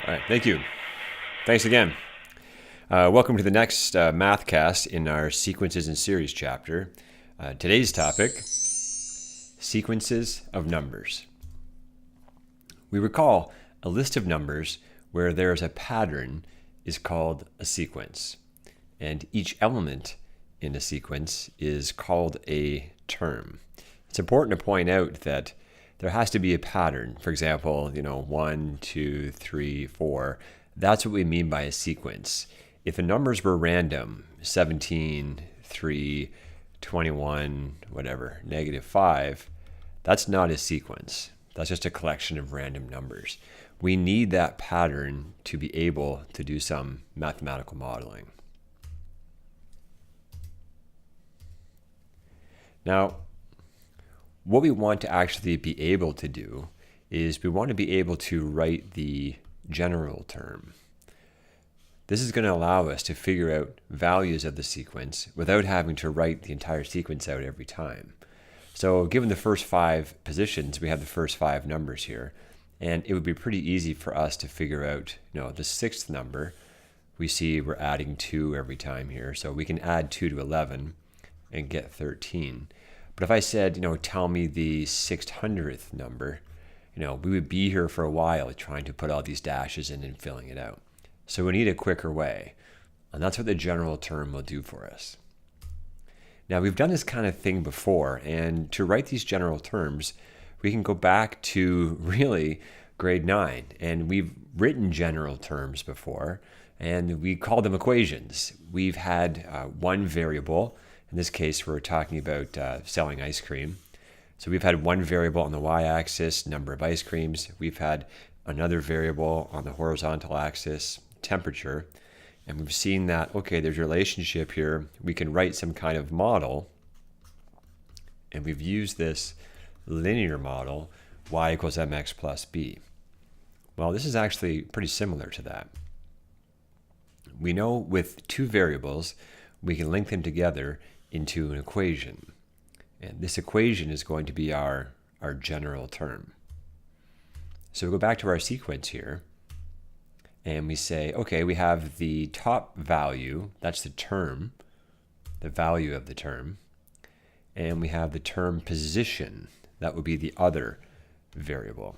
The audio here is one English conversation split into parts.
All right, thank you. Thanks again. Welcome to the next math cast in our Sequences and Series chapter. Today's topic, sequences of numbers. We recall a list of numbers where there is a pattern is called a sequence, and each element in a sequence is called a term. It's important to point out that there has to be a pattern. For example, 1, 2, 3, 4. That's what we mean by a sequence. If the numbers were random, 17, 3, 21, whatever, -5, that's not a sequence. That's just a collection of random numbers. We need that pattern to be able to do some mathematical modeling. Now, what we want to actually be able to do is we want to be able to write the general term. This is going to allow us to figure out values of the sequence without having to write the entire sequence out every time. So given the first 5 positions, we have the first 5 numbers here, and it would be pretty easy for us to figure out, the 6th number. We see we're adding 2 every time here, so we can add 2 to 11 and get 13. But if I said, tell me the 600th number, we would be here for a while trying to put all these dashes in and filling it out. So we need a quicker way, and that's what the general term will do for us. Now, we've done this kind of thing before, and to write these general terms, we can go back to really grade 9, and we've written general terms before, and we call them equations. We've had one variable. In this case, we're talking about selling ice cream. So we've had one variable on the y-axis, number of ice creams. We've had another variable on the horizontal axis, temperature. And we've seen that, okay, there's a relationship here. We can write some kind of model. And we've used this linear model, y equals mx plus b. Well, this is actually pretty similar to that. We know with 2 variables, we can link them together into an equation. And this equation is going to be our general term. So we go back to our sequence here, and we say, okay, we have the top value, that's the term, the value of the term, and we have the term position, that would be the other variable.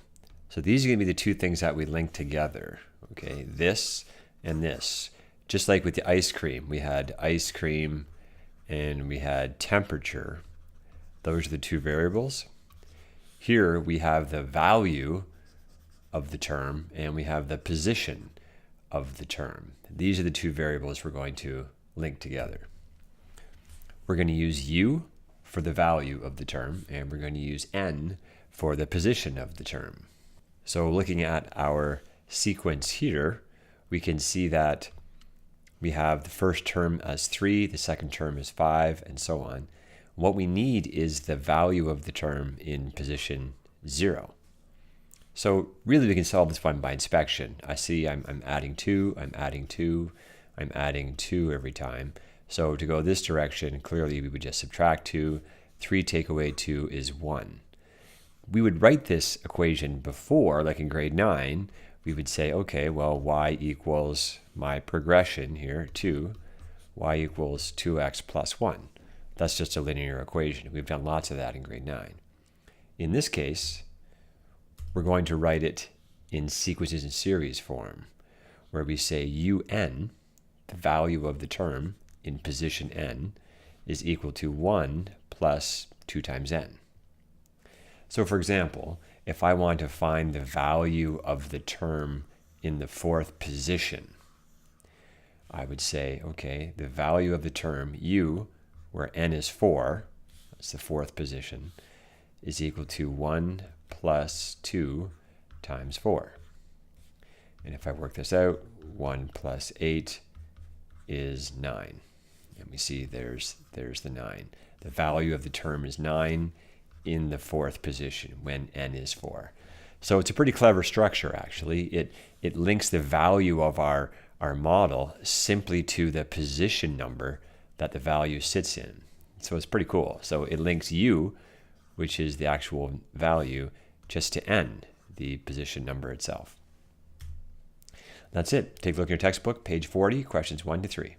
So these are going to be the 2 things that we link together, okay, this and this. Just like with the ice cream, we had ice cream and we had temperature. Those are the 2 variables. Here we have the value of the term and we have the position of the term. These are the 2 variables we're going to link together. We're going to use u for the value of the term, and we're going to use n for the position of the term. So looking at our sequence here, we can see that we have the first term as 3, the second term is 5, and so on. What we need is the value of the term in position 0. So really we can solve this one by inspection. I see I'm adding 2, I'm adding 2, I'm adding 2 every time. So to go this direction, clearly we would just subtract 2. 3 take away 2 is 1. We would write this equation before, like in grade 9, we would say, okay, well, y equals my progression here, 2, y equals 2x plus 1. That's just a linear equation. We've done lots of that in grade 9. In this case, we're going to write it in sequences and series form, where we say un, the value of the term in position n, is equal to 1 plus 2 times n. So for example, if I want to find the value of the term in the 4th position, I would say, okay, the value of the term u, where n is 4, that's the 4th position, is equal to 1 plus 2 times 4. And if I work this out, 1 plus 8 is 9. And we see there's the 9. The value of the term is 9 in the 4th position when n is 4. So it's a pretty clever structure, actually. It links the value of our model simply to the position number that the value sits in. So it's pretty cool. So it links u, which is the actual value, just to n, the position number itself. That's it. Take a look at your textbook, page 40, questions 1 to 3.